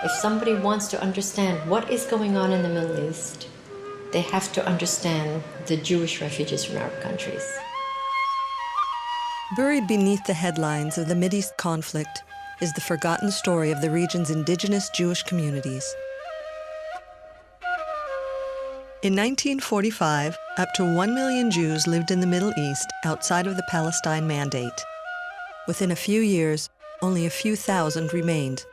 If somebody wants to understand what is going on in the Middle East, they have to understand the Jewish refugees from Arab countries. Buried beneath the headlines of the Mideast conflict is the forgotten story of the region's indigenous Jewish communities. In 1945, up to 1 million Jews lived in the Middle East outside of the Palestine Mandate. Within a few years, only a few thousand remained.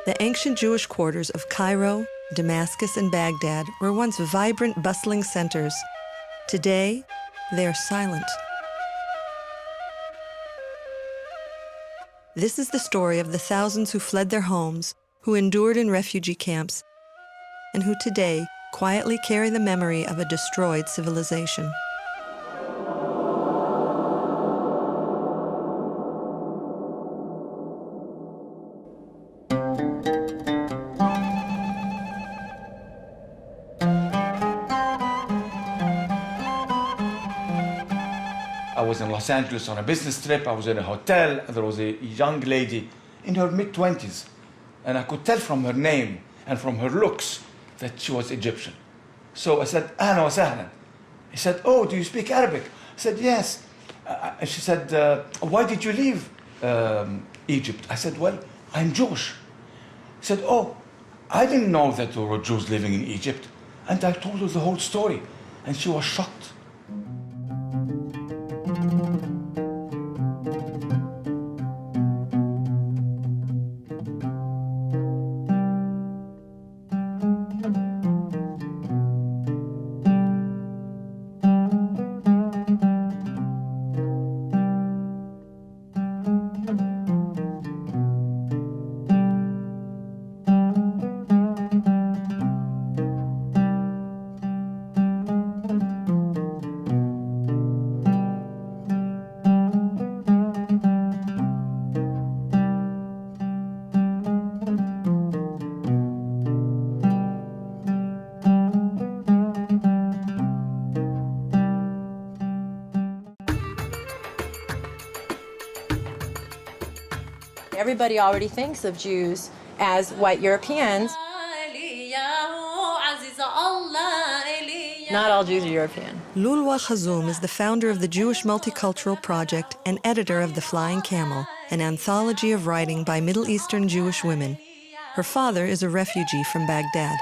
The ancient Jewish quarters of Cairo, Damascus, and Baghdad were once vibrant, bustling centers. Today, they are silent. This is the story of the thousands who fled their homes, who endured in refugee camps, and who today quietly carry the memory of a destroyed civilization. I was in Los Angeles on a business trip. I was in a hotel, and there was a young lady in her mid-20s. And I could tell from her name and from her looks that she was Egyptian. So I said, "Ahlan wa sahlan." He said, "Oh, do you speak Arabic?" I said, "Yes." And she said, "Why did you leave Egypt?" I said, "Well, I'm Jewish." He said, "Oh, I didn't know that there were Jews living in Egypt." And I told her the whole story, and she was shocked. Everybody already thinks of Jews as white Europeans. Not all Jews are European. Lulwa Khazoum is the founder of the Jewish Multicultural Project and editor of The Flying Camel, an anthology of writing by Middle Eastern Jewish women. Her father is a refugee from Baghdad.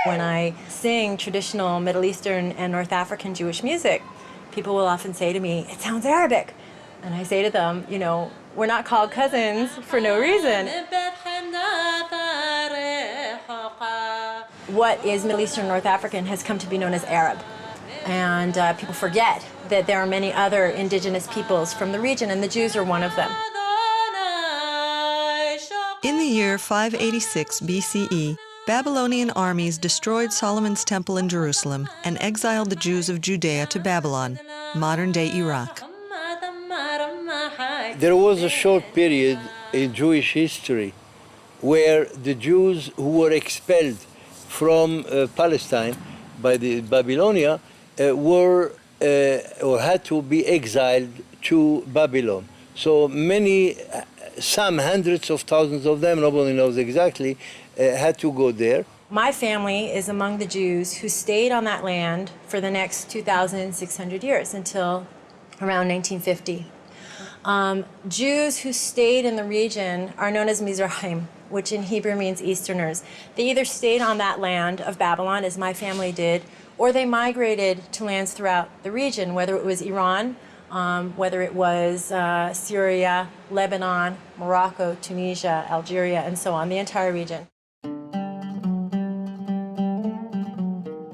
When I sing traditional Middle Eastern and North African Jewish music, people will often say to me, "It sounds Arabic." And I say to them, you know, we're not called cousins for no reason. What is Middle Eastern North African has come to be known as Arab. And people forget that there are many other indigenous peoples from the region, and the Jews are one of them. In the year 586 BCE, Babylonian armies destroyed Solomon's temple in Jerusalem and exiled the Jews of Judea to Babylon, modern-day Iraq. There was a short period in Jewish history where the Jews who were expelled from Palestine by the Babylonia were or had to be exiled to Babylon. So many, some hundreds of thousands of them, nobody knows exactly, had to go there. My family is among the Jews who stayed on that land for the next 2,600 years until around 1950. Jews who stayed in the region are known as Mizrahim, which in Hebrew means Easterners. They either stayed on that land of Babylon, as my family did, or they migrated to lands throughout the region, whether it was Iran, whether it was Syria, Lebanon, Morocco, Tunisia, Algeria, and so on, the entire region.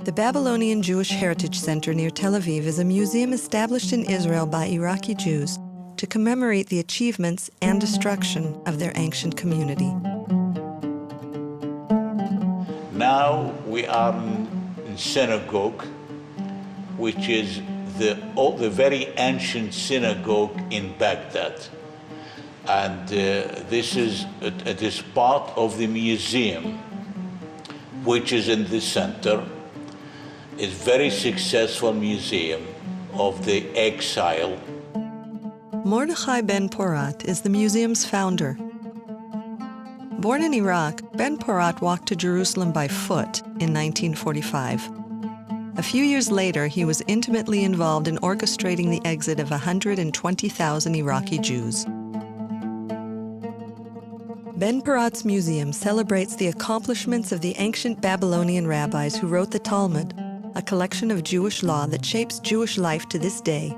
The Babylonian Jewish Heritage Center near Tel Aviv is a museum established in Israel by Iraqi Jews to commemorate the achievements and destruction of their ancient community. Now we are in synagogue, which is the very ancient synagogue in Baghdad. And this is part of the museum, which is in the center. It's a very successful museum of the exile. Mordechai Ben Porat is the museum's founder. Born in Iraq, Ben Porat walked to Jerusalem by foot in 1945. A few years later, he was intimately involved in orchestrating the exit of 120,000 Iraqi Jews. Ben Porat's museum celebrates the accomplishments of the ancient Babylonian rabbis who wrote the Talmud, a collection of Jewish law that shapes Jewish life to this day.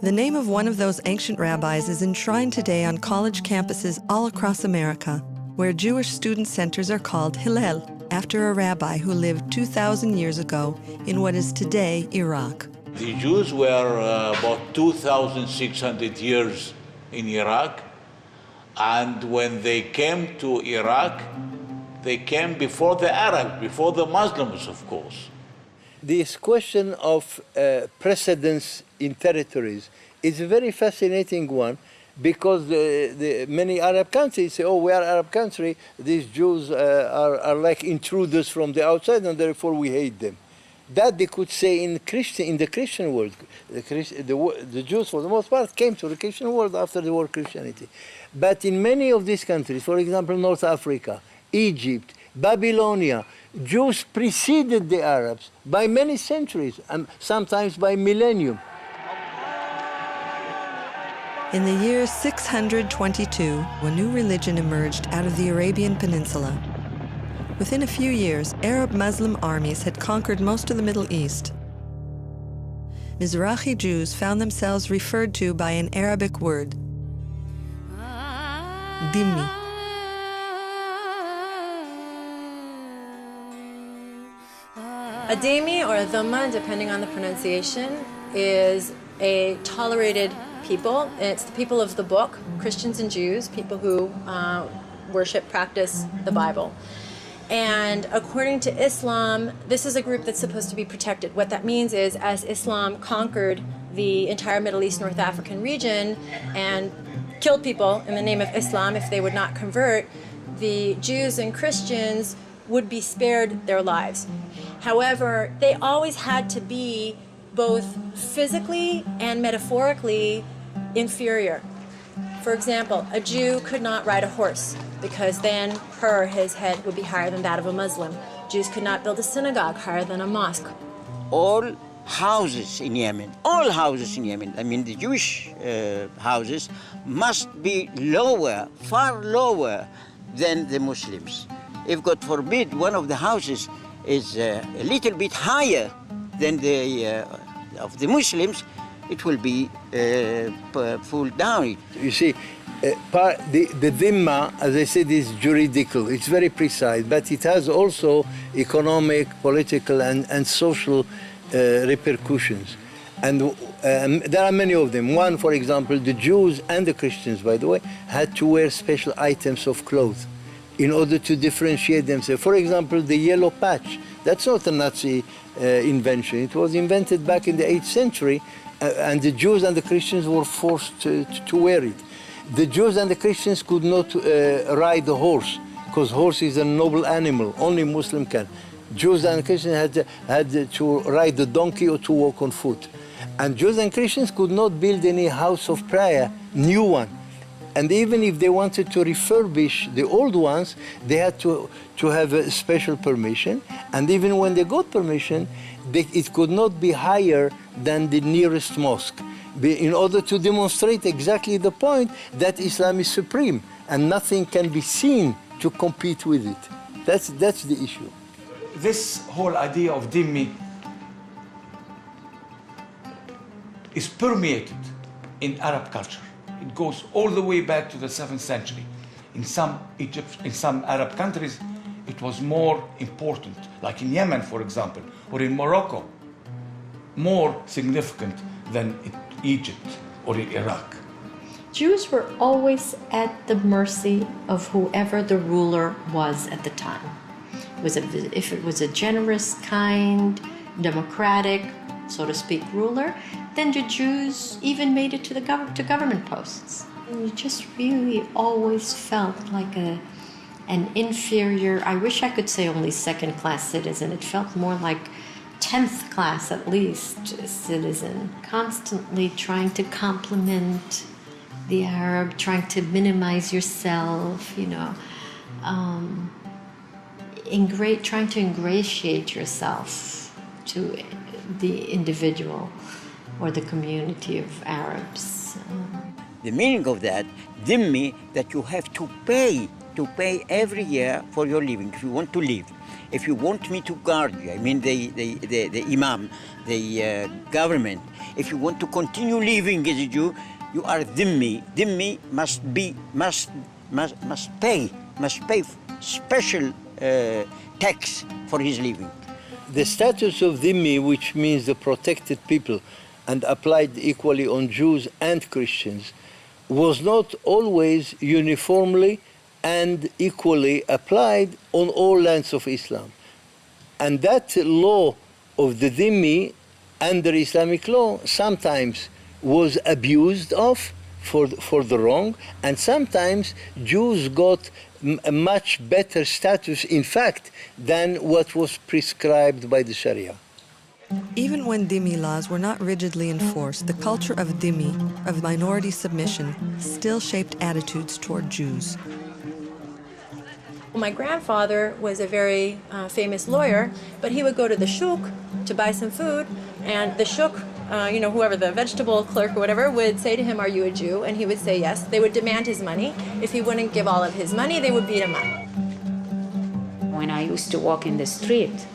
The name of one of those ancient rabbis is enshrined today on college campuses all across America, where Jewish student centers are called Hillel, after a rabbi who lived 2,000 years ago in what is today Iraq. The Jews were about 2,600 years in Iraq, and when they came to Iraq, they came before the Arabs, before the Muslims, of course. This question of precedence in territories is a very fascinating one, because the many Arab countries say, oh, we are an Arab country, these Jews are like intruders from the outside, and therefore we hate them. That they could say in the Christian world. The Jews, for the most part, came to the Christian world after the war of Christianity. But in many of these countries, for example, North Africa, Egypt, Babylonia, Jews preceded the Arabs by many centuries, and sometimes by millennium. In the year 622, a new religion emerged out of the Arabian Peninsula. Within a few years, Arab Muslim armies had conquered most of the Middle East. Mizrahi Jews found themselves referred to by an Arabic word, dhimmi. A dhimmi or a dhamma, depending on the pronunciation, is a tolerated people. It's the people of the book, Christians and Jews, people who worship, practice the Bible. And according to Islam, this is a group that's supposed to be protected. What that means is, as Islam conquered the entire Middle East, North African region and killed people in the name of Islam if they would not convert, the Jews and Christians would be spared their lives. However, they always had to be both physically and metaphorically inferior. For example, a Jew could not ride a horse because then his head would be higher than that of a Muslim. Jews could not build a synagogue higher than a mosque. All houses in Yemen, all houses in Yemen, I mean the Jewish houses, must be lower, far lower than the Muslims. If God forbid one of the houses is a little bit higher than the of the Muslims, it will be pulled down. You see, the dhimma, as I said, is juridical. It's very precise, but it has also economic, political, and social repercussions. And there are many of them. One, for example, the Jews and the Christians, by the way, had to wear special items of clothes in order to differentiate themselves. For example, the yellow patch. That's not a Nazi invention. It was invented back in the 8th century, and the Jews and the Christians were forced to wear it. The Jews and the Christians could not ride the horse, because horse is a noble animal. Only Muslim can. Jews and Christians had to ride the donkey or to walk on foot. And Jews and Christians could not build any house of prayer, new one. And even if they wanted to refurbish the old ones, they had to have a special permission. And even when they got permission, it could not be higher than the nearest mosque, in order to demonstrate exactly the point that Islam is supreme and nothing can be seen to compete with it. That's the issue. This whole idea of dhimmi is permeated in Arab culture. It goes all the way back to the 7th century. In some Arab countries, it was more important, like in Yemen, for example, or in Morocco, more significant than in Egypt or in Iraq. Jews were always at the mercy of whoever the ruler was at the time. If it was a generous, kind, democratic, so to speak, ruler, then the Jews even made it to government posts. You just really always felt like an inferior, I wish I could say only second-class citizen. It felt more like 10th class, at least, citizen, constantly trying to compliment the Arab, trying to minimize yourself, trying to ingratiate yourself to the individual or the community of Arabs. The meaning of that, dhimmi, that you have to pay every year for your living if you want to live. If you want me to guard you, I mean the imam, the government, if you want to continue living as a Jew, you are dhimmi. Dhimmi must pay special tax for his living. The status of dhimmi, which means the protected people, and applied equally on Jews and Christians, was not always uniformly and equally applied on all lands of Islam. And that law of the dhimmi under Islamic law sometimes was abused of for the wrong, and sometimes Jews got a much better status, in fact, than what was prescribed by the Sharia. Even when dhimmi laws were not rigidly enforced, the culture of dhimmi, of minority submission, still shaped attitudes toward Jews. My grandfather was a very famous lawyer, but he would go to the shuk to buy some food, and the shuk, whoever, the vegetable clerk or whatever, would say to him, "Are you a Jew?" And he would say yes. They would demand his money. If he wouldn't give all of his money, they would beat him up. When I used to walk in the street,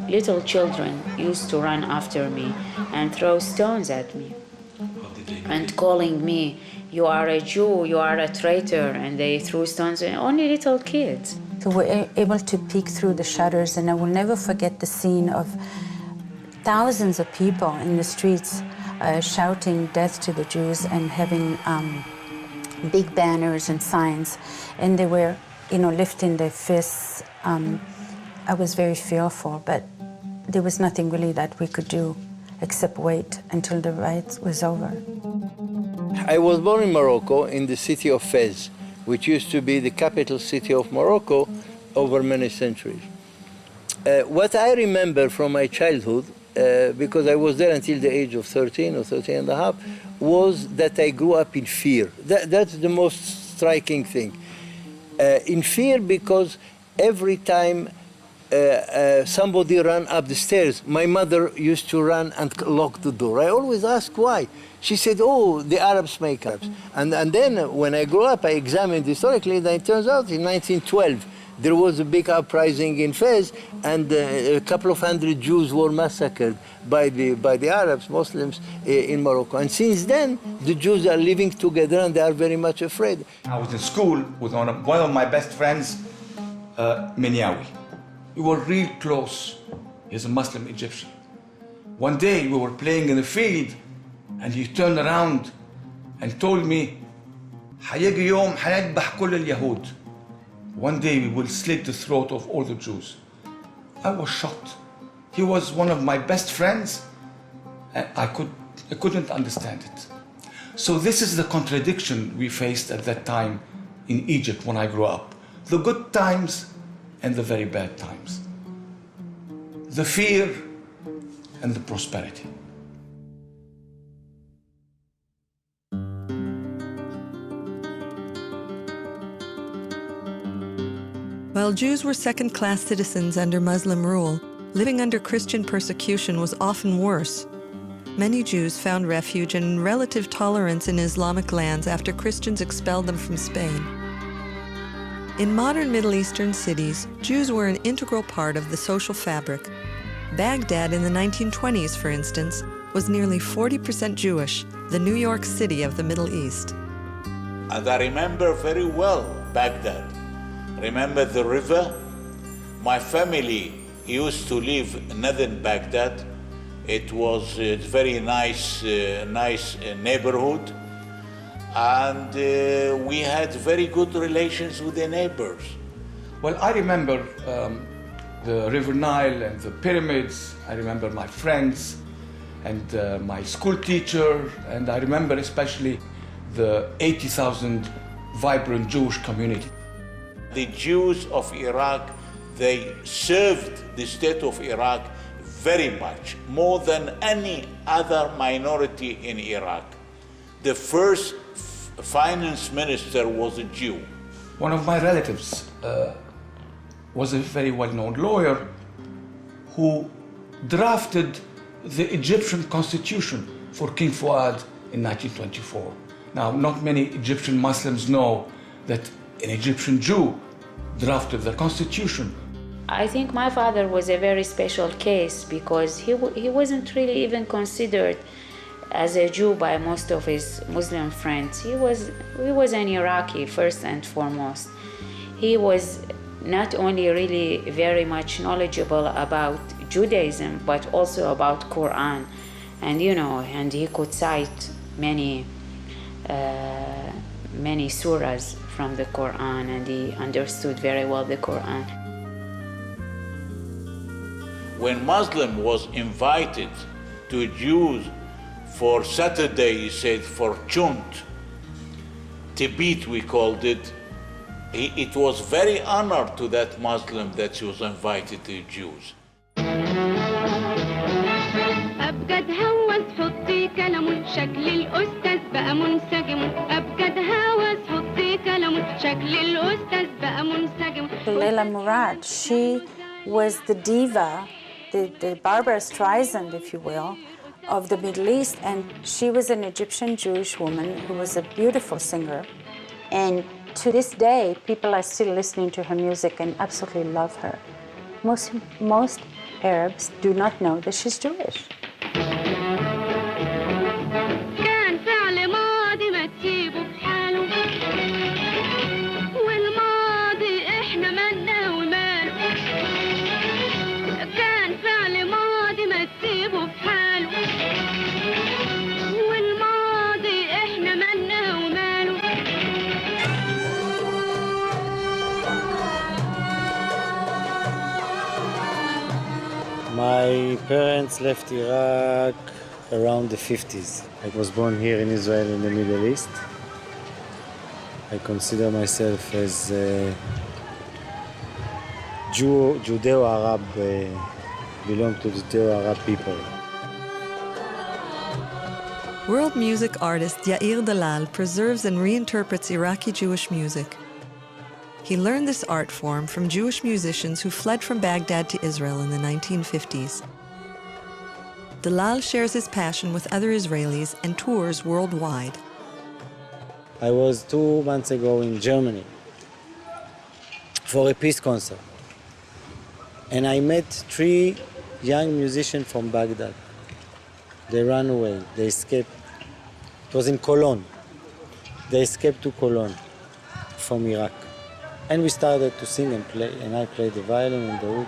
little children used to run after me and throw stones at me and calling me, "You are a Jew, you are a traitor," and they threw stones at only little kids. So we're able to peek through the shutters, and I will never forget the scene of thousands of people in the streets shouting death to the Jews and having big banners and signs, and they were, lifting their fists. I was very fearful, but there was nothing really that we could do except wait until the riot was over. I was born in Morocco, in the city of Fez, which used to be the capital city of Morocco over many centuries. What I remember from my childhood, because I was there until the age of 13 or 13 and a half, was that I grew up in fear. That's the most striking thing. In fear because every time somebody ran up the stairs, my mother used to run and lock the door. I always asked why. She said, "Oh, the Arabs make Arabs." And then when I grew up, I examined historically, and it turns out in 1912, there was a big uprising in Fez, and a couple of hundred Jews were massacred by the Arabs, Muslims, in Morocco. And since then, the Jews are living together, and they are very much afraid. I was in school with one of my best friends, Minyawi. We were real close. He's a Muslim Egyptian. One day we were playing in the field, and he turned around and told me, "حيجي يوم حنذبح كل اليهود." One day we will slit the throat of all the Jews. I was shocked. He was one of my best friends, and I couldn't understand it. So this is the contradiction we faced at that time in Egypt when I grew up. The good times and the very bad times. The fear and the prosperity. While Jews were second-class citizens under Muslim rule, living under Christian persecution was often worse. Many Jews found refuge and relative tolerance in Islamic lands after Christians expelled them from Spain. In modern Middle Eastern cities, Jews were an integral part of the social fabric. Baghdad in the 1920s, for instance, was nearly 40% Jewish, the New York City of the Middle East. And I remember very well Baghdad. Remember the river? My family used to live in northern Baghdad. It was a very nice neighborhood, and we had very good relations with the neighbors. Well, I remember the River Nile and the pyramids. I remember my friends and my school teacher, and I remember especially the 80,000 vibrant Jewish community. The Jews of Iraq, they served the state of Iraq very much, more than any other minority in Iraq. The first finance minister was a Jew. One of my relatives was a very well-known lawyer who drafted the Egyptian constitution for King Fuad in 1924. Now, not many Egyptian Muslims know that an Egyptian Jew drafted the constitution. I think my father was a very special case because he wasn't really even considered as a Jew by most of his Muslim friends. He was an Iraqi first and foremost. He was not only really very much knowledgeable about Judaism, but also about Quran. And and he could cite many surahs from the Quran, and he understood very well the Quran. When Muslim was invited to Jews for Saturday, he said, for Chunt, Tibet we called it, it was very honored to that Muslim that she was invited to Jews. أبجد هوس حطي كلام شكل الأستاذ بقى منسجم أبجد هوس حطي كلام شكل الأستاذ بقى منسجم. Leila Murad, she was the diva, the Barbara Streisand, if you will, of the Middle East, and she was an Egyptian Jewish woman who was a beautiful singer. And to this day, people are still listening to her music and absolutely love her. Most Arabs do not know that she's Jewish. كان فعل ماضي ما تسيبه بحاله والماضي احنا مالنا وماله كان فعل ماضي ما تسيبه بحاله والماضي احنا مالنا وماله. My parents left Iraq around the 50s. I was born here in Israel in the Middle East. I consider myself as a Judeo-Arab, belong to the Judeo-Arab people. World music artist Yair Dalal preserves and reinterprets Iraqi Jewish music. He learned this art form from Jewish musicians who fled from Baghdad to Israel in the 1950s. Dalal shares his passion with other Israelis and tours worldwide. I was 2 months ago in Germany for a peace concert. And I met 3 young musicians from Baghdad. They ran away, they escaped. It was in Cologne. They escaped to Cologne from Iraq. And we started to sing and play, and I played the violin and the oud.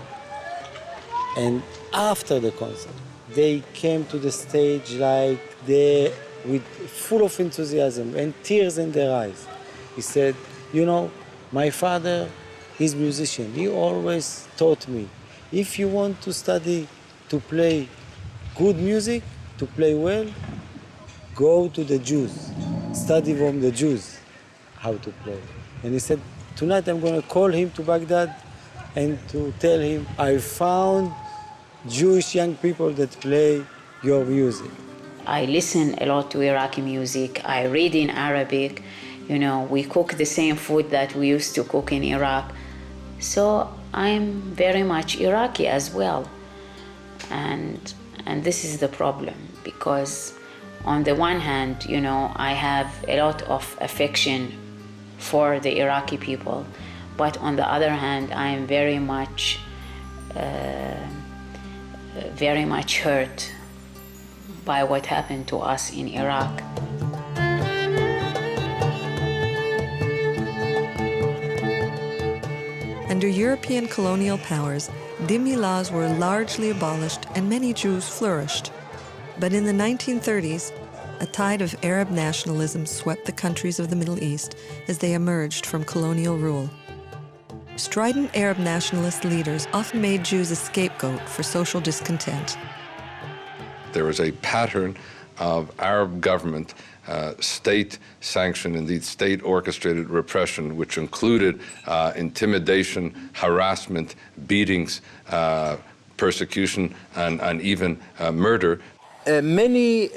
And after the concert, they came to the stage like they, with full of enthusiasm and tears in their eyes. He said, my father is a musician. He always taught me, if you want to study to play good music, to play well, go to the Jews, study from the Jews how to play. And he said, tonight I'm going to call him to Baghdad and to tell him I found Jewish young people that play your music. I listen a lot to Iraqi music. I read in Arabic. We cook the same food that we used to cook in Iraq. So I'm very much Iraqi as well. And this is the problem, because on the one hand, I have a lot of affection for the Iraqi people, but on the other hand, I am very much hurt by what happened to us in Iraq. Under European colonial powers, dhimmi laws were largely abolished and many Jews flourished. But in the 1930s, a tide of Arab nationalism swept the countries of the Middle East as they emerged from colonial rule. Strident Arab nationalist leaders often made Jews a scapegoat for social discontent. There was a pattern of Arab government, state-sanctioned, indeed state-orchestrated repression, which included intimidation, harassment, beatings, persecution, and even murder. Many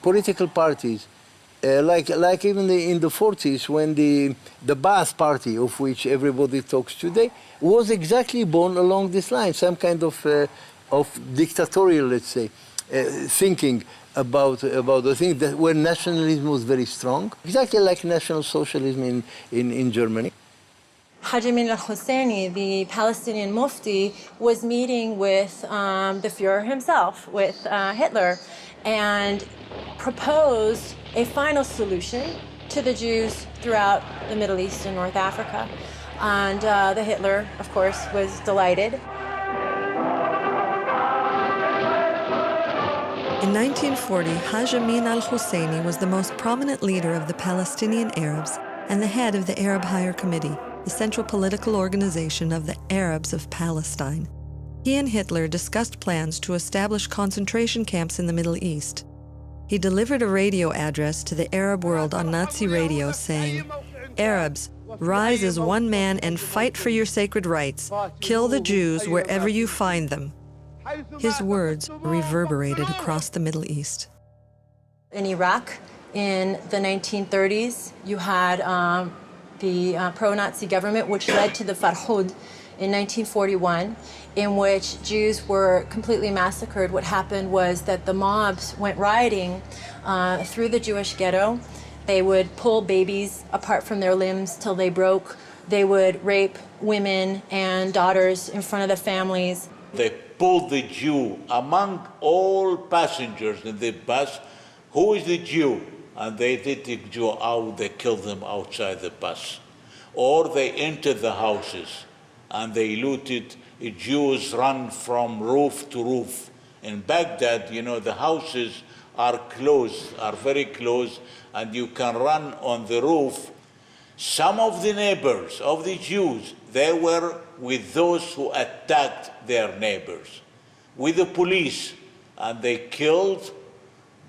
political parties Like even in the 40s, when the Ba'ath Party, of which everybody talks today, was exactly born along this line, some kind of dictatorial, let's say, thinking about the thing that where nationalism was very strong, exactly like National Socialism in Germany. Haj Amin al-Husseini, the Palestinian Mufti, was meeting with the Führer himself, with Hitler, and proposed a final solution to the Jews throughout the Middle East and North Africa. And the Hitler, of course, was delighted. In 1940, Haj Amin al-Husseini was the most prominent leader of the Palestinian Arabs and the head of the Arab Higher Committee, the central political organization of the Arabs of Palestine. He and Hitler discussed plans to establish concentration camps in the Middle East. He delivered a radio address to the Arab world on Nazi radio saying, "Arabs, rise as one man and fight for your sacred rights. Kill the Jews wherever you find them." His words reverberated across the Middle East. In Iraq, in the 1930s, you had the pro-Nazi government, which led to the Farhud in 1941, in which Jews were completely massacred. What happened was that the mobs went rioting through the Jewish ghetto. They would pull babies apart from their limbs till they broke. They would rape women and daughters in front of the families. They pulled the Jew among all passengers in the bus. Who is the Jew? And they did the Jew out, they killed them outside the bus. Or they entered the houses and they looted. Jews run from roof to roof. In Baghdad, you know, the houses are close, are very close, and you can run on the roof. Some of the neighbors of the Jews, they were with those who attacked their neighbors, with the police, and they killed,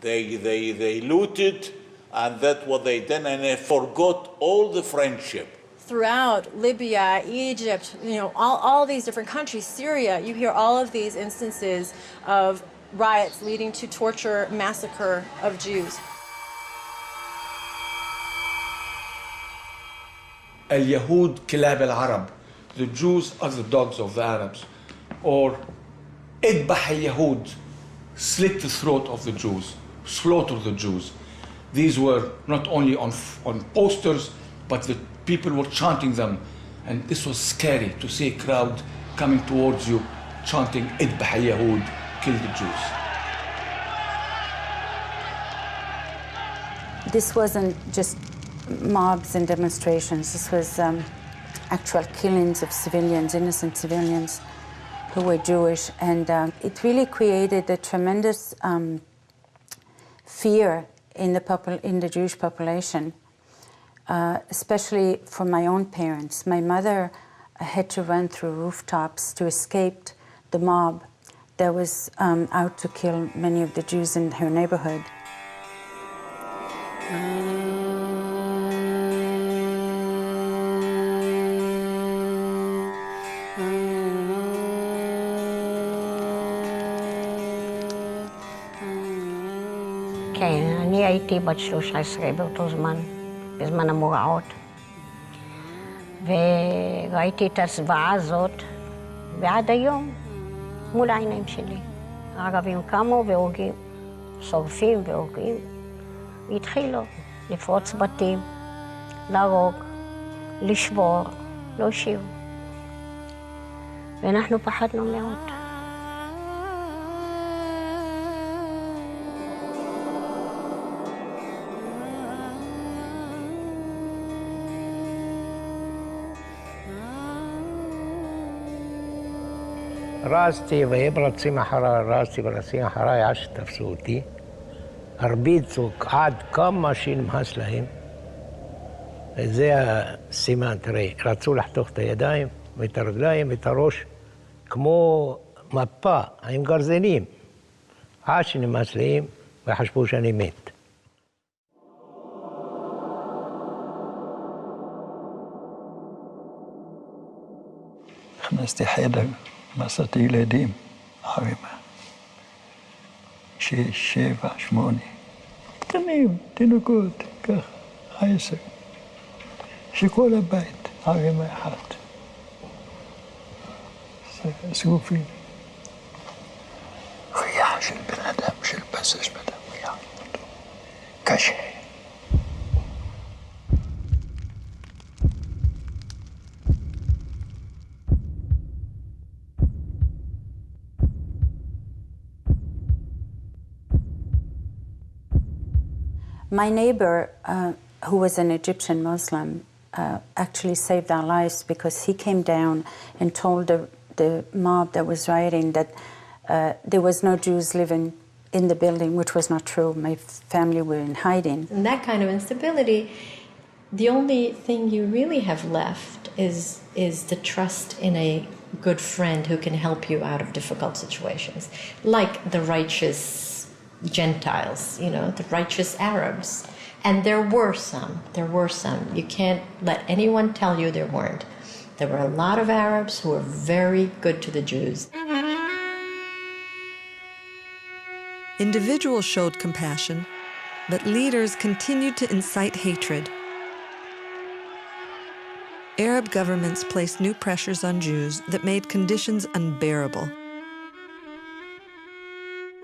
they looted, and that's what they did, and they forgot all the friendship. Throughout Libya, Egypt, you know, all these different countries, Syria, you hear all of these instances of riots leading to torture, massacre of Jews. اليهود كلاب العرب. The Jews are the dogs of the Arabs. Or اذبح اليهود, slit the throat of the Jews, slaughter the Jews. These were not only on posters, but the people were chanting them. And this was scary to see a crowd coming towards you chanting اذبح اليهود, kill the Jews. This wasn't just mobs and demonstrations. This was actual killings of civilians, innocent civilians who were Jewish. And it really created a tremendous fear in the Jewish population, especially for my own parents. My mother had to run through rooftops to escape the mob that was out to kill many of the Jews in her neighborhood. כן, אני הייתי בת 13 באותו זמן, בזמן המוראות. וראיתי את הזוועה הזאת, ועד היום, מול העיניים שלי. הערבים קמו והורגים, שורפים והורגים, והתחילו לפרוץ בתים, להרוג, לשבור, להושיב. ואנחנו פחדנו מאוד. רצתי והם רצים אחריי, רצתי ורצים אחריי עד שתפסו אותי. הרביצו עד כמה שנמאס להם. וזה הסימן, תראה, רצו לחתוך את הידיים ואת הרגליים ואת הראש כמו מפה עם גרזנים. עד שנמאס להם וחשבו שאני מת. נכנסתי חדר. מצאתי ילדים, ערימה, 6, 7, 8, קטנים, תינוקות, ככה, 10. שכל הבית ערימה אחת. זקופים. ריח של בן אדם, של בשר בן אדם, ריח אותו. קשה. My neighbor, who was an Egyptian Muslim, actually saved our lives because he came down and told the mob that was rioting that there was no Jews living in the building, which was not true. My family were in hiding. In that kind of instability, the only thing you really have left is the trust in a good friend who can help you out of difficult situations, like the righteous Gentiles, you know, the righteous Arabs. And there were some. You can't let anyone tell you there weren't. There were a lot of Arabs who were very good to the Jews. Individuals showed compassion, but leaders continued to incite hatred. Arab governments placed new pressures on Jews that made conditions unbearable.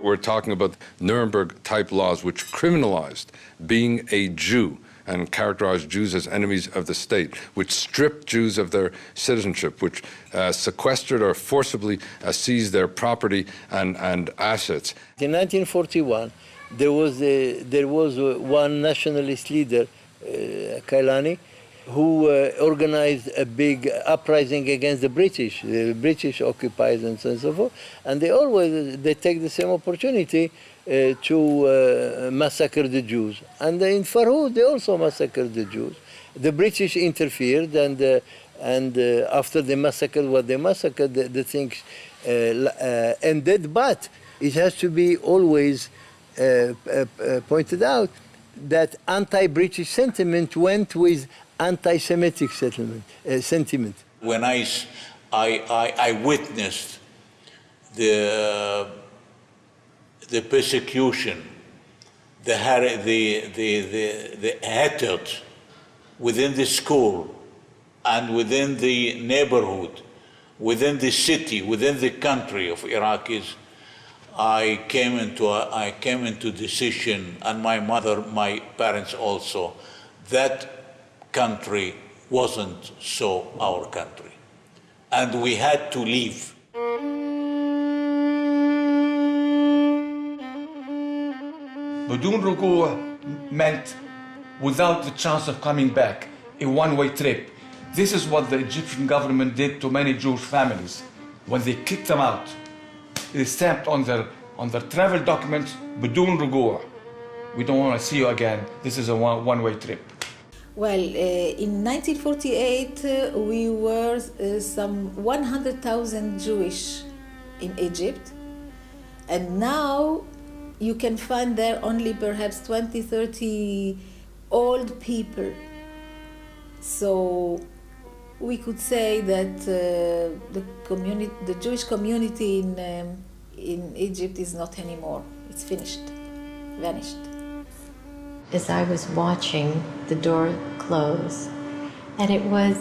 We're talking about Nuremberg-type laws which criminalized being a Jew and characterized Jews as enemies of the state, which stripped Jews of their citizenship, which sequestered or forcibly seized their property and assets. In 1941, there was one nationalist leader, Kailani, who organized a big uprising against the British occupiers and so forth. And they take the same opportunity to massacre the Jews. And in Farhud, they also massacred the Jews. The British interfered, and after they massacred what they massacred, the things ended. But it has to be always pointed out that anti-British sentiment went with anti-Semitic sentiment. When I witnessed the persecution, the hatred within the school and within the neighborhood, within the city, within the country of Iraqis, I came into decision, and my mother, my parents also, that country wasn't so our country, and we had to leave. بدون رجوع meant without the chance of coming back, a one-way trip. This is what the Egyptian government did to many Jewish families. When they kicked them out, they stamped on their travel documents, بدون رجوع. We don't want to see you again. This is a one-way trip. Well, in 1948, we were some 100,000 Jewish in Egypt, and now you can find there only perhaps 20, 30 old people. So we could say that the Jewish community in Egypt is not anymore. It's finished, vanished. As I was watching the door close, and it was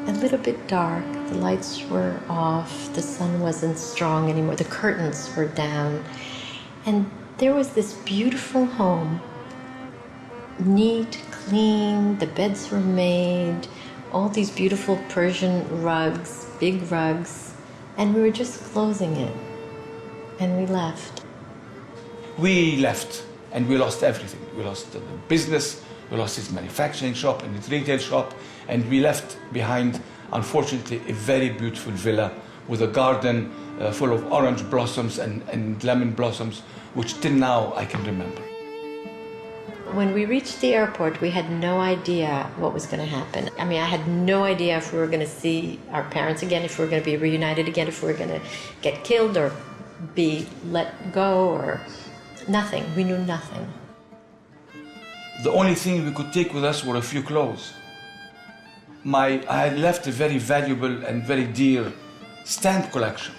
a little bit dark, the lights were off, the sun wasn't strong anymore, the curtains were down, and there was this beautiful home, neat, clean, the beds were made, all these beautiful Persian rugs, big rugs, and we were just closing it, and we left. We left. And we lost everything. We lost the business, we lost his manufacturing shop and his retail shop, and we left behind, unfortunately, a very beautiful villa with a garden full of orange blossoms and lemon blossoms, which till now I can remember. When we reached the airport, we had no idea what was going to happen. I mean, I had no idea if we were going to see our parents again, if we were going to be reunited again, if we were going to get killed or be let go or... Nothing. We knew nothing. The only thing we could take with us were a few clothes. I had left a very valuable and very dear stamp collection,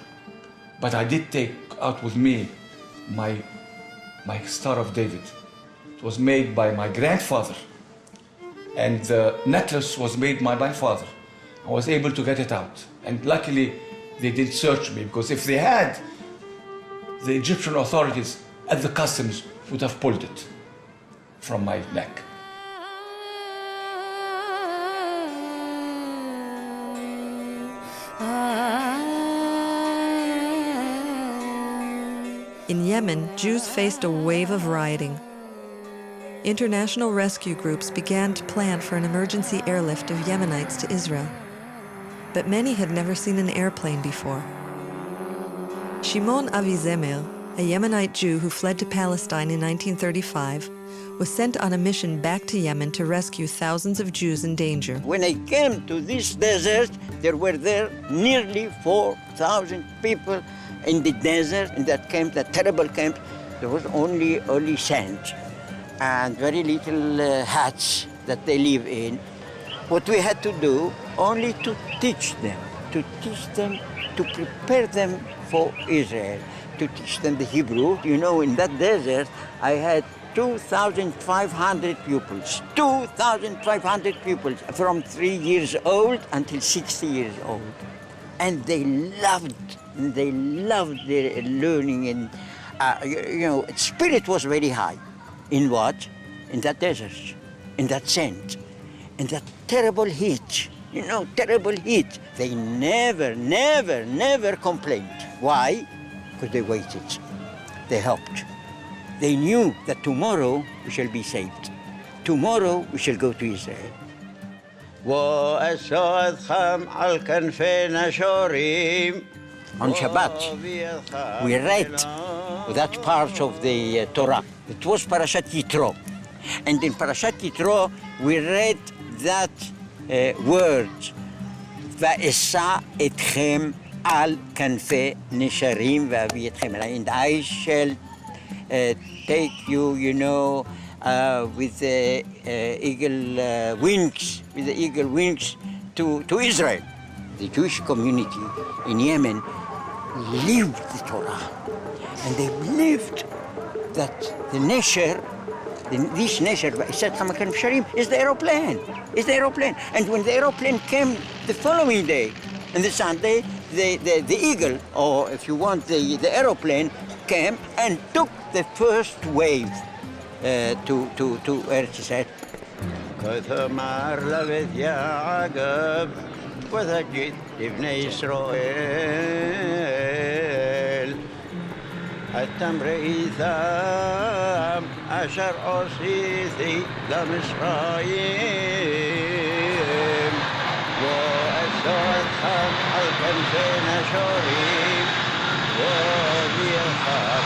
but I did take out with me my Star of David, It was made by my grandfather. And the necklace was made by my father. I was able to get it out. And luckily, they didn't search me, because if they had, the Egyptian authorities at the customs would have pulled it from my neck. In Yemen, Jews faced a wave of rioting. International rescue groups began to plan for an emergency airlift of Yemenites to Israel. But many had never seen an airplane before. Shimon Avizemel, a Yemenite Jew who fled to Palestine in 1935, was sent on a mission back to Yemen to rescue thousands of Jews in danger. When I came to this desert, there were nearly 4,000 people in the desert, in that camp, that terrible camp. There was only sand and very little huts that they live in. What we had to do, only to teach them, to prepare them for Israel, to teach them the Hebrew. You know, in that desert, I had 2,500 pupils, 2,500 pupils from 3 years old until 60 years old. And they loved their learning, and spirit was very high. In what? In that desert, in that sand, in that terrible heat, terrible heat. They never complained. Why? Because they waited, they hoped. They knew that tomorrow we shall be saved. Tomorrow we shall go to Israel. On Shabbat, we read that part of the Torah. It was Parashat Yitro. And in Parashat Yitro, we read that word, Va'esa etchem al kanfe nesharim va'avi etchem. And I shall take you, with the eagle wings, to Israel. The Jewish community in Yemen lived the Torah, and they believed that the Nesher, this Nesher, is the aeroplane. And when the aeroplane came the following day, and the Sunday, the eagle, or if you want, the aeroplane, came and took the first wave to Eretz Yisrael. وثجد ابن إسرائيل التمر إيثام أشر أصيثي لمصرايم وأسود خام الكنفين شوريم وبيخام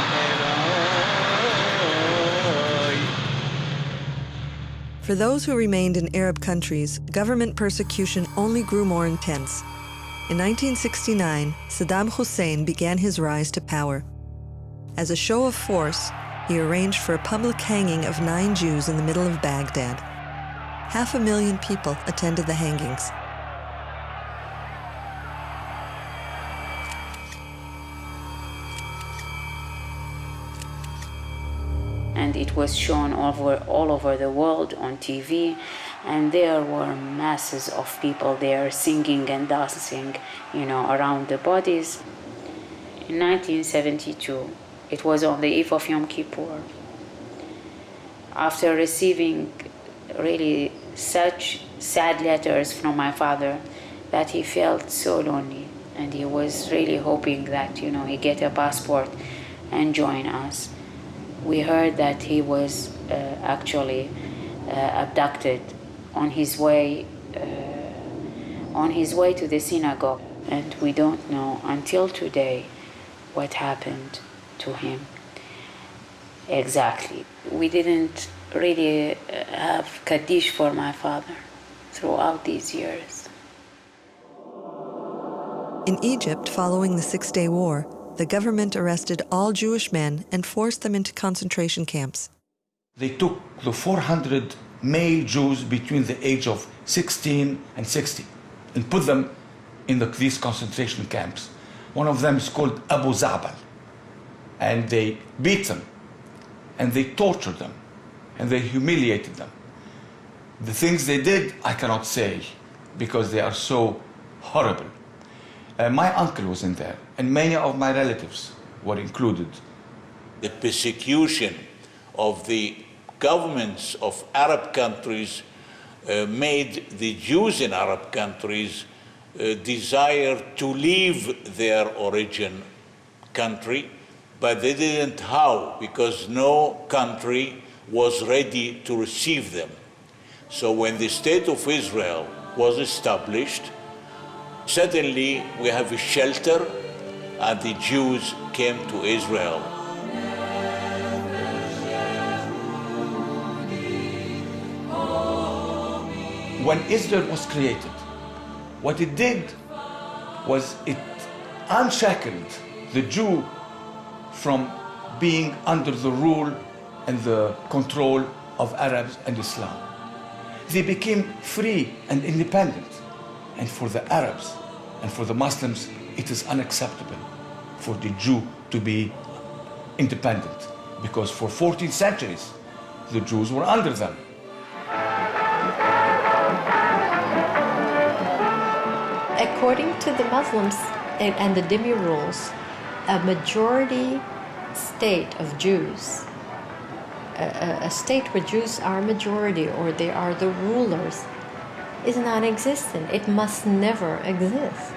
For those who remained in Arab countries, government persecution only grew more intense. In 1969, Saddam Hussein began his rise to power. As a show of force, he arranged for a public hanging of 9 Jews in the middle of Baghdad. 500,000 people attended the hangings. And it was shown all over the world on TV, and there were masses of people there singing and dancing, around the bodies. In 1972, it was on the eve of Yom Kippur. After receiving really such sad letters from my father, that he felt so lonely, and he was really hoping that, he get a passport and join us. We heard that he was actually abducted on his way to the synagogue, and we don't know until today what happened to him exactly. We didn't really have Kaddish for my father throughout these years. In Egypt, following the Six-Day War, the government arrested all Jewish men and forced them into concentration camps. They took the 400 male Jews between the age of 16 and 60 and put them in these concentration camps. One of them is called Abu Zabal. And they beat them and they tortured them. and they humiliated them. The things they did, I cannot say, because they are so horrible. My uncle was in there, and many of my relatives were included. The persecution of the governments of Arab countries made the Jews in Arab countries desire to leave their origin country, but they didn't how, because no country was ready to receive them. So when the State of Israel was established, suddenly we have a shelter, and the Jews came to Israel. When Israel was created, what it did was it unshackled the Jew from being under the rule and the control of Arabs and Islam. They became free and independent. And for the Arabs and for the Muslims, it is unacceptable for the Jew to be independent, because for 14 centuries, the Jews were under them. According to the Muslims and the Dhimmi rules, a majority state of Jews, a state where Jews are a majority or they are the rulers, is non-existent. It must never exist.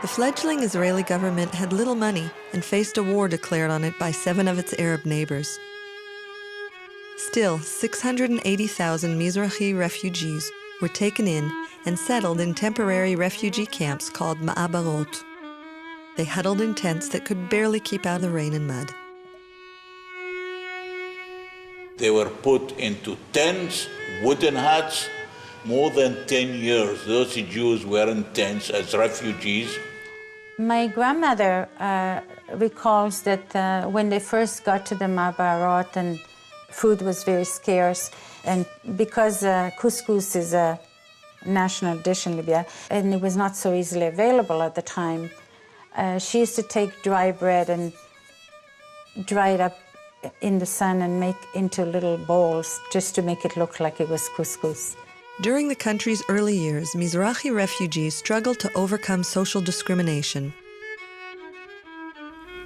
The fledgling Israeli government had little money and faced a war declared on it by 7 of its Arab neighbors. Still, 680,000 Mizrahi refugees were taken in and settled in temporary refugee camps called ma'abarot. They huddled in tents that could barely keep out the rain and mud. They were put into tents, wooden huts. More than 10 years, those Jews were in tents as refugees. My grandmother recalls that when they first got to the Ma'abarot and food was very scarce, and because couscous is a national dish in Libya, and it was not so easily available at the time, she used to take dry bread and dry it up in the sun and make into little bowls just to make it look like it was couscous. During the country's early years, Mizrahi refugees struggled to overcome social discrimination.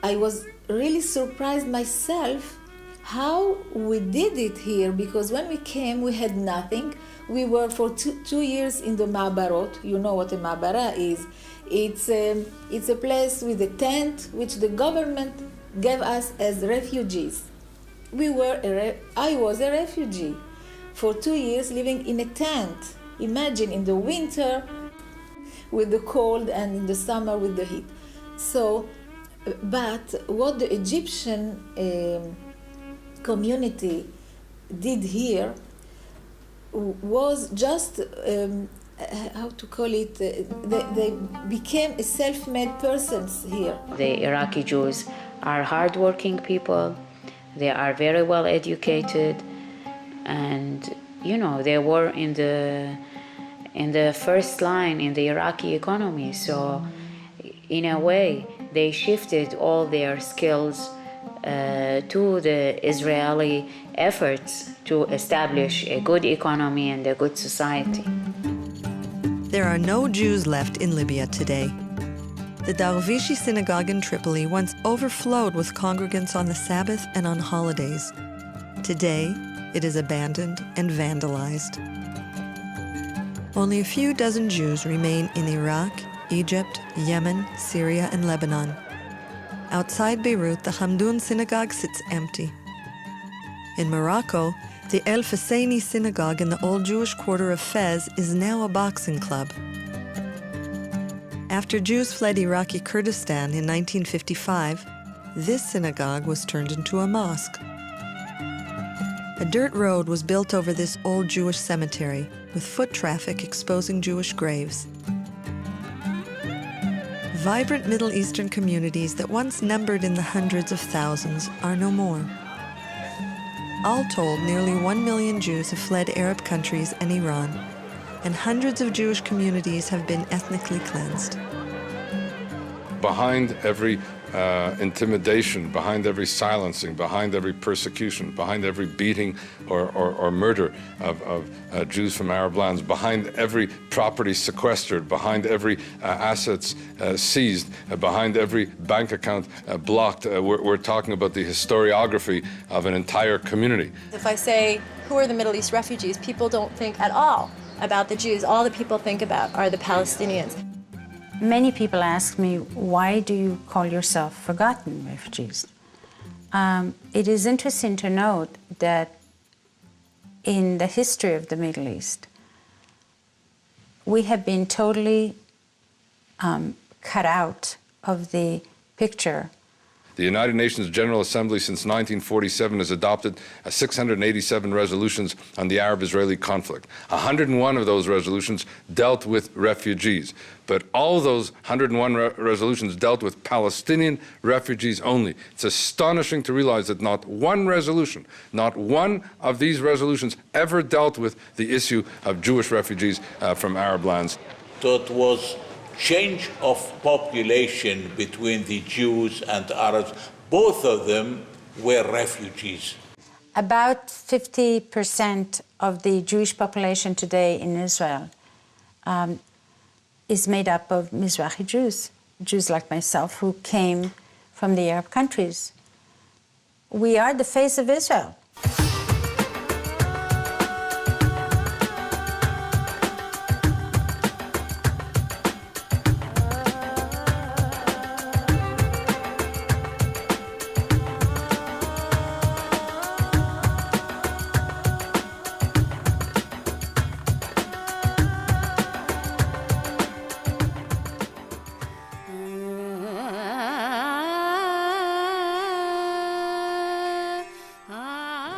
I was really surprised myself how we did it here, because when we came, we had nothing. We were for two years in the Ma'abarot. You know what a Ma'abara is. It's a place with a tent which the government gave us as refugees. I was a refugee for 2 years living in a tent. Imagine in the winter with the cold and in the summer with the heat. So, but what the Egyptian community did here was just, how to call it, they became self-made persons here. The Iraqi Jews are hardworking people. They are very well educated, and you know, they were in the first line in the Iraqi economy. So in a way, they shifted all their skills to the Israeli efforts to establish a good economy and a good society. There are no Jews left in Libya today. The Darvishi synagogue in Tripoli once overflowed with congregants on the Sabbath and on holidays. Today, it is abandoned and vandalized. Only a few dozen Jews remain in Iraq, Egypt, Yemen, Syria, and Lebanon. Outside Beirut, the Hamdoun synagogue sits empty. In Morocco, the El Husseini synagogue in the old Jewish quarter of Fez is now a boxing club. After Jews fled Iraqi Kurdistan in 1955, this synagogue was turned into a mosque. A dirt road was built over this old Jewish cemetery, with foot traffic exposing Jewish graves. Vibrant Middle Eastern communities that once numbered in the hundreds of thousands are no more. All told, nearly 1 million Jews have fled Arab countries and Iran, and hundreds of Jewish communities have been ethnically cleansed. Behind every intimidation, behind every silencing, behind every persecution, behind every beating or murder of Jews from Arab lands, behind every property sequestered, behind every assets seized, behind every bank account blocked. We're talking about the historiography of an entire community. If I say, who are the Middle East refugees, people don't think at all about the Jews. All the people think about are the Palestinians. Many people ask me, why do you call yourself forgotten refugees? It is interesting to note that in the history of the Middle East, we have been totally cut out of the picture. The United Nations General Assembly since 1947 has adopted 687 resolutions on the Arab-Israeli conflict. 101 of those resolutions dealt with refugees. But all those 101 resolutions dealt with Palestinian refugees only. It's astonishing to realize that not one resolution, not one of these resolutions ever dealt with the issue of Jewish refugees from Arab lands. So it was change of population between the Jews and Arabs. Both of them were refugees. About 50% of the Jewish population today in Israel is made up of Mizrahi Jews, Jews like myself who came from the Arab countries. We are the face of Israel.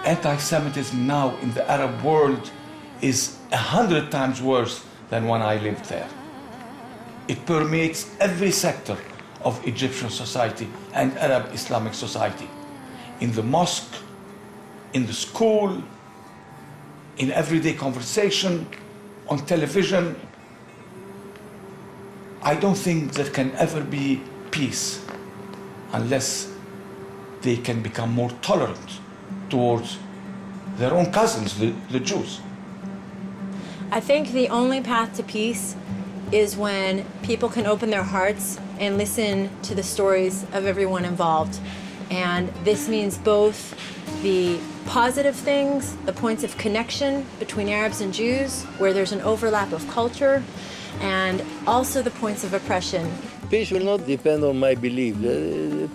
Anti-Semitism now in the Arab world is 100 times worse than when I lived there. It permeates every sector of Egyptian society and Arab Islamic society. In the mosque, in the school, in everyday conversation, on television. I don't think there can ever be peace unless they can become more tolerant towards their own cousins, the Jews. I think the only path to peace is when people can open their hearts and listen to the stories of everyone involved. And this means both the positive things, the points of connection between Arabs and Jews, where there's an overlap of culture, and also the points of oppression. Peace will not depend on my belief.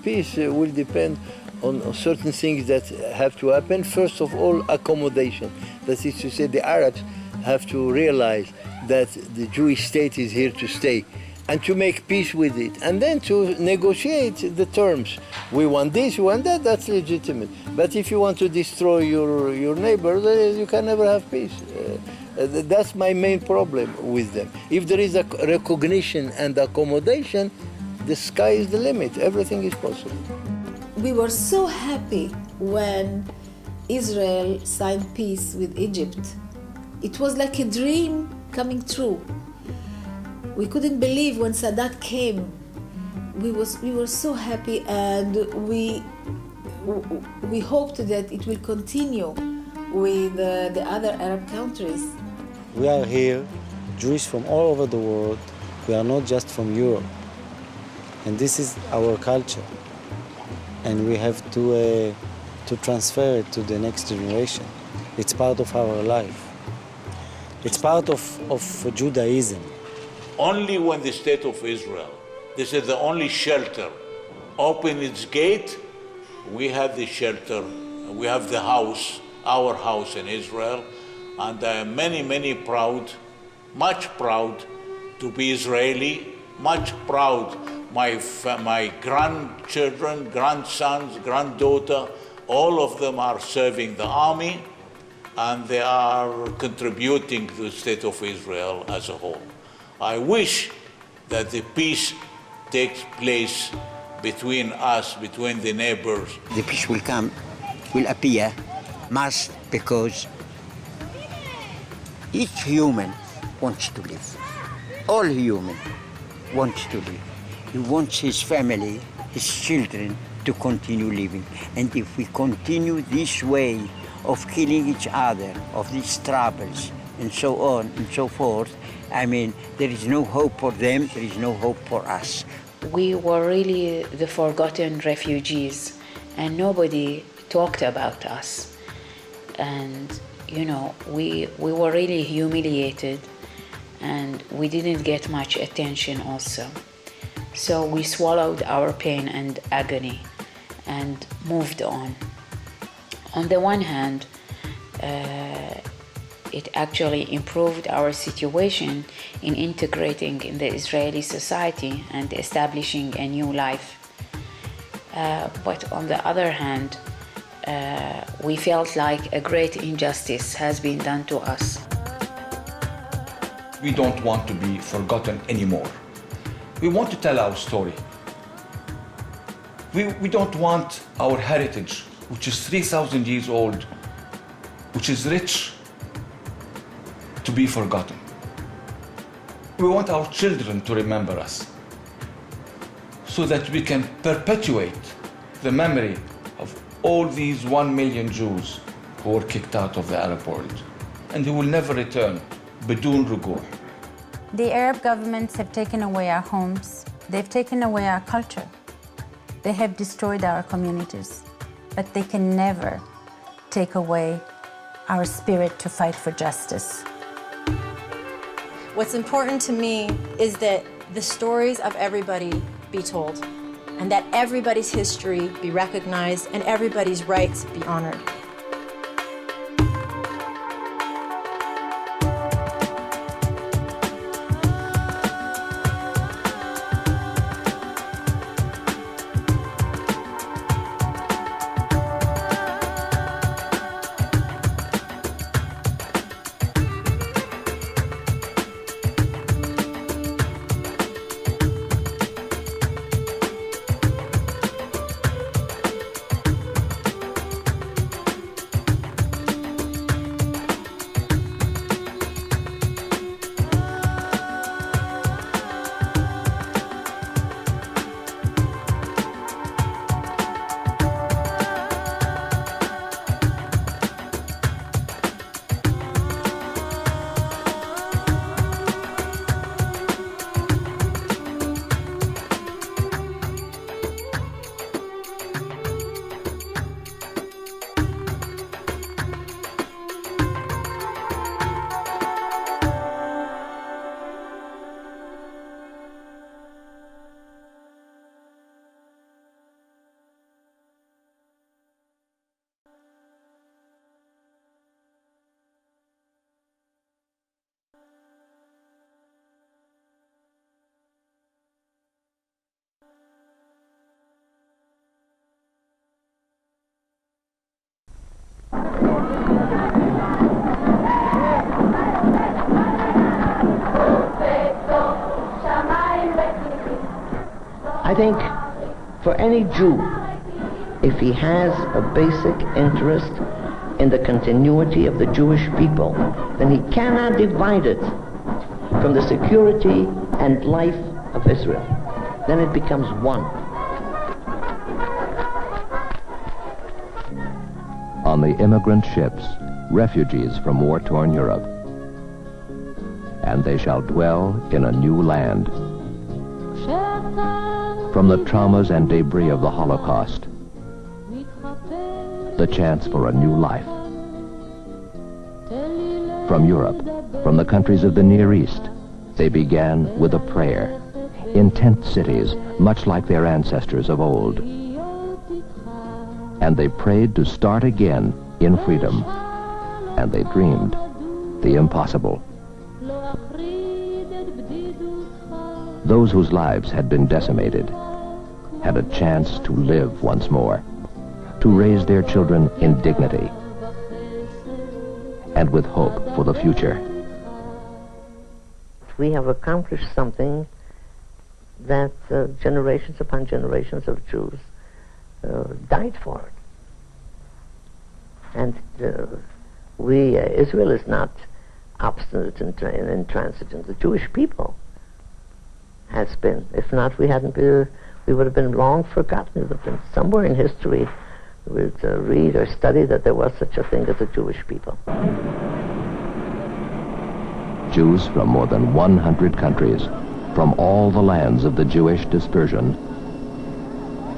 Peace will depend on certain things that have to happen. First of all, accommodation. That is to say, the Arabs have to realize that the Jewish state is here to stay and to make peace with it, and then to negotiate the terms. We want this, we want that, that's legitimate. But if you want to destroy your neighbor, you can never have peace. That's my main problem with them. If there is a recognition and accommodation, the sky is the limit, everything is possible. We were so happy when Israel signed peace with Egypt. It was like a dream coming true. We couldn't believe when Sadat came. We were so happy, and we hoped that it will continue with the other Arab countries. We are here, Jews from all over the world. We are not just from Europe. And this is our culture. And we have to transfer it to the next generation. It's part of our life. It's part of Judaism. Only when the state of Israel, this is the only shelter, open its gate, we have the shelter, we have the house, our house in Israel, and I am many proud, much proud to be Israeli, much proud my grandchildren, grandsons, granddaughter, all of them are serving the army, and they are contributing to the state of Israel as a whole. I wish that the peace takes place between us, between the neighbors. The peace will come, will appear, must, because each human wants to live. All human wants to live. He wants his family, his children, to continue living. And if we continue this way of killing each other, of these troubles, and so on and so forth, I mean, there is no hope for them, there is no hope for us. We were really the forgotten refugees, and nobody talked about us. And, you know, we were really humiliated, and we didn't get much attention also. So we swallowed our pain and agony and moved on. On the one hand, it actually improved our situation in integrating in the Israeli society and establishing a new life. But on the other hand, we felt like a great injustice has been done to us. We don't want to be forgotten anymore. We want to tell our story. We don't want our heritage, which is 3,000 years old, which is rich, to be forgotten. We want our children to remember us so that we can perpetuate the memory of all these 1 million Jews who were kicked out of the Arab world and who will never return, بدون رجوع. The Arab governments have taken away our homes. They've taken away our culture. They have destroyed our communities, but they can never take away our spirit to fight for justice. What's important to me is that the stories of everybody be told, and that everybody's history be recognized and everybody's rights be honored. I think for any Jew, if he has a basic interest in the continuity of the Jewish people, then he cannot divide it from the security and life of Israel. Then it becomes one. On the immigrant ships, refugees from war-torn Europe, and they shall dwell in a new land. From the traumas and debris of the Holocaust, the chance for a new life. From Europe, from the countries of the Near East, they began with a prayer, in tent cities, much like their ancestors of old. And they prayed to start again in freedom, and they dreamed the impossible. Those whose lives had been decimated had a chance to live once more, to raise their children in dignity and with hope for the future. We have accomplished something that generations upon generations of Jews died for. And Israel is not obstinate and intransigent. The Jewish people has been. If not, we would have been long forgotten. It would have been somewhere in history we would read or study that there was such a thing as a Jewish people. Jews from more than 100 countries, from all the lands of the Jewish dispersion.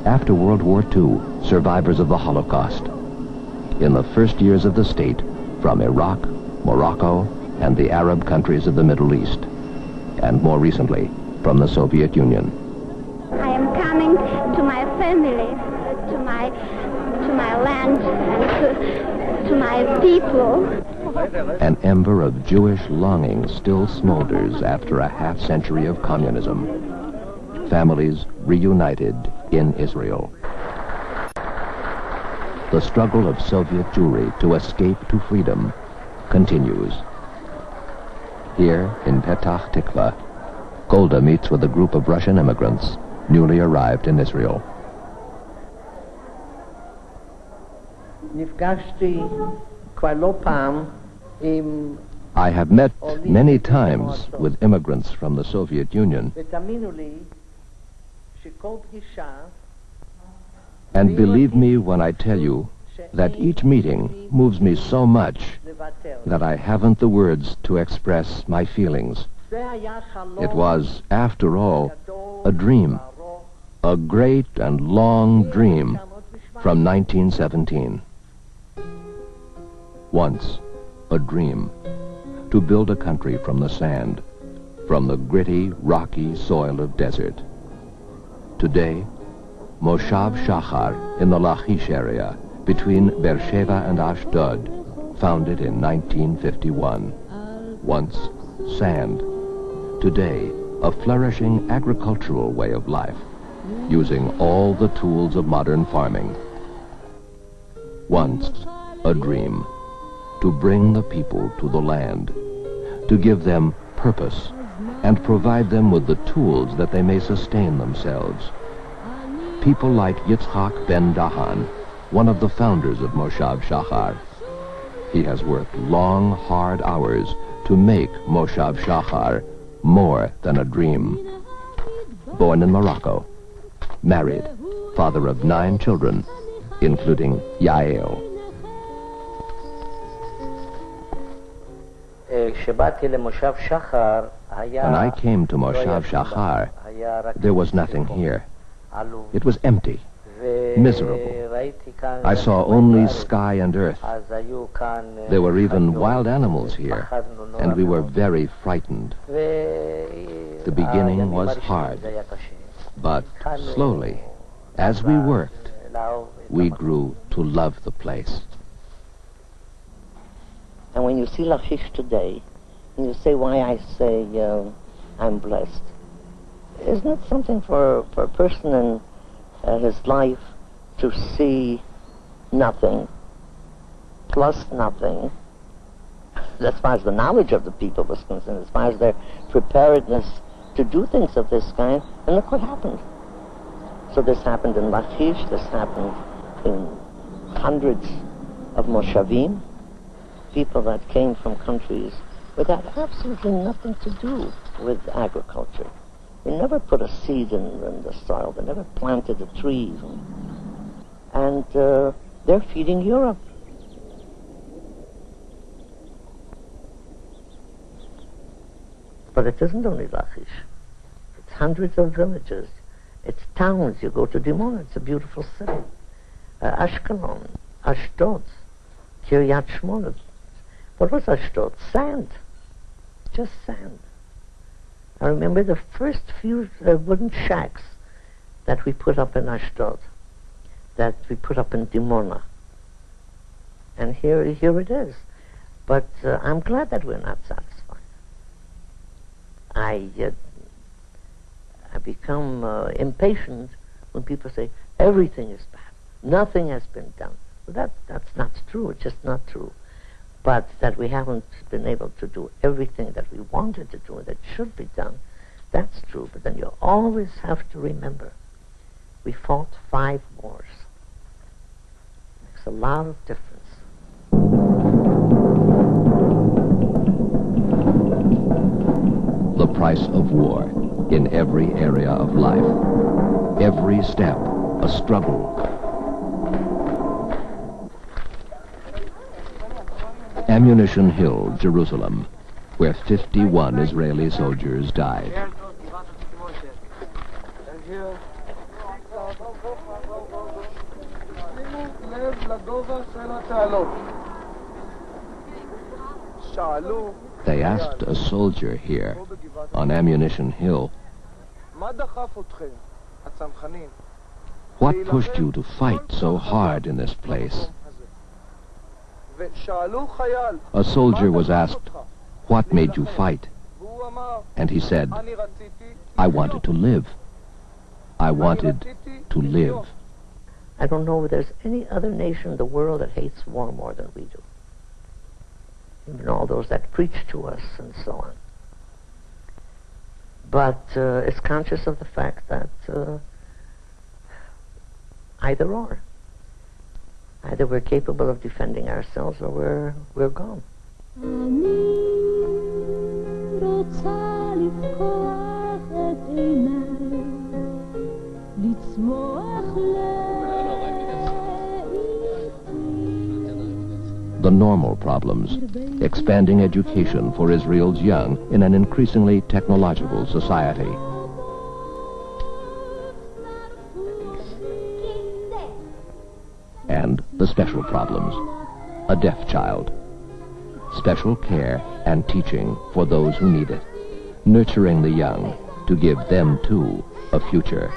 After World War II, survivors of the Holocaust. In the first years of the state, from Iraq, Morocco, and the Arab countries of the Middle East. And more recently, from the Soviet Union. I am coming to my family, to my land, and to my people. An ember of Jewish longing still smolders after a half-century of communism. Families reunited in Israel. The struggle of Soviet Jewry to escape to freedom continues. Here in Petah Tikva, Golda meets with a group of Russian immigrants newly arrived in Israel. I have met many times with immigrants from the Soviet Union, and believe me when I tell you that each meeting moves me so much that I haven't the words to express my feelings. It was, after all, a dream, a great and long dream from 1917. Once, a dream, to build a country from the sand, from the gritty, rocky soil of desert. Today, Moshav Shachar in the Lachish area, between Beersheba and Ashdod, founded in 1951. Once, sand. Today, a flourishing agricultural way of life, using all the tools of modern farming. Once, a dream, to bring the people to the land, to give them purpose, and provide them with the tools that they may sustain themselves. People like Yitzhak ben Dahan, one of the founders of Moshav Shachar. He has worked long, hard hours to make Moshav Shachar more than a dream. Born in Morocco, married, father of 9 children, including Yael. When I came to Moshav Shachar, there was nothing here. It was empty, miserable. I saw only sky and earth. There were even wild animals here, and we were very frightened. The beginning was hard, but slowly, as we worked, we grew to love the place. And when you see Lachish today, and you say why I say I'm blessed, isn't it something for a person in his life to see nothing plus nothing, as far as the knowledge of the people was concerned, as far as their preparedness to do things of this kind, and look what happened. So this happened in Lachish, this happened in hundreds of Moshavim, people that came from countries with that absolutely nothing to do with agriculture. They never put a seed in the soil. They never planted a tree. And they're feeding Europe. But it isn't only Lachish. It's hundreds of villages. It's towns. You go to Dimona, it's a beautiful city. Ashkelon, Ashdod, Kiryat Shmona. What was Ashdod? Sand. Just sand. I remember the first few wooden shacks that we put up in Ashdod, that we put up in Dimona. And here it is. But I'm glad that we're not satisfied. I become impatient when people say, everything is bad. Nothing has been done. Well, that's not true. It's just not true. But that we haven't been able to do everything that we wanted to do and that should be done, that's true. But then you always have to remember, we fought 5 wars. Makes a lot of difference. The price of war. in every area of life. Every step, a struggle. Ammunition Hill, Jerusalem, where 51 Israeli soldiers died. They asked a soldier here, on Ammunition Hill, what pushed you to fight so hard in this place? A soldier was asked, what made you fight? And he said, I wanted to live. I wanted to live. I don't know if there's any other nation in the world that hates war more than we do. Even all those that preach to us and so on. But it's conscious of the fact that either or. Either we're capable of defending ourselves or we're gone. The normal problems, expanding education for Israel's young in an increasingly technological society. And the special problems, a deaf child, special care and teaching for those who need it, nurturing the young to give them too a future.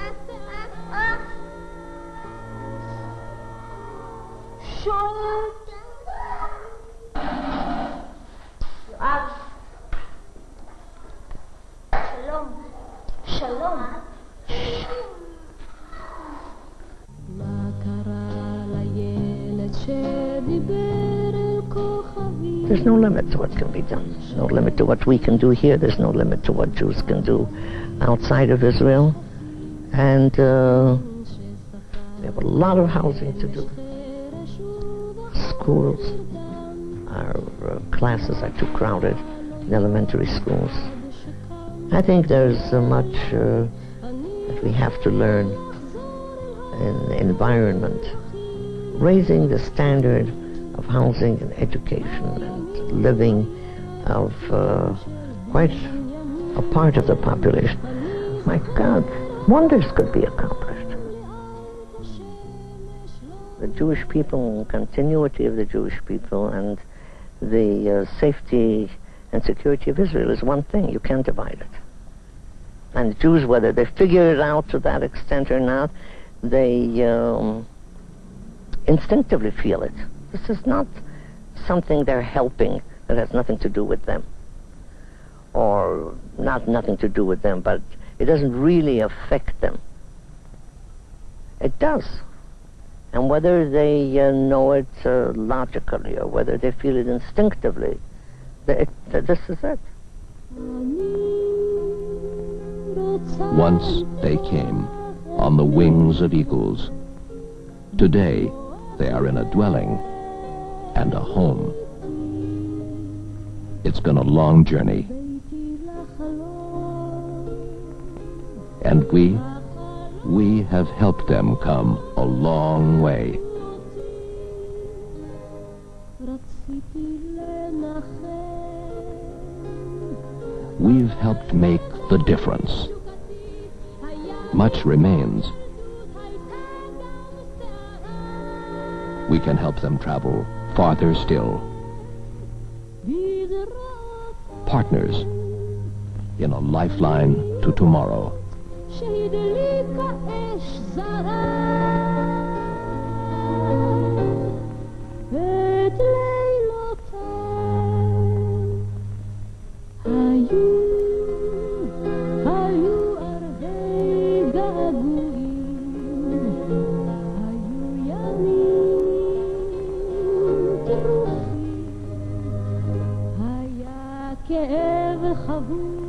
There's no limit to what can be done. There's no limit to what we can do here. There's no limit to what Jews can do outside of Israel. And we have a lot of housing to do. Schools, our classes are too crowded in elementary schools. I think there's much that we have to learn in the environment. Raising the standard of housing and education and living of quite a part of the population. My God, wonders could be accomplished. The Jewish people, continuity of the Jewish people, and the safety and security of Israel is one thing. You can't divide it. And the Jews, whether they figure it out to that extent or not, they instinctively feel it. This is not something they're helping that has nothing to do with them. Or not nothing to do with them, but it doesn't really affect them. It does. And whether they know it logically or whether they feel it instinctively, this is it. Once they came on the wings of eagles. Today, they are in a dwelling and a home. It's been a long journey. And we have helped them come a long way. We've helped make the difference. Much remains. We can help them travel farther still. Partners in a lifeline to tomorrow. כאב חבוד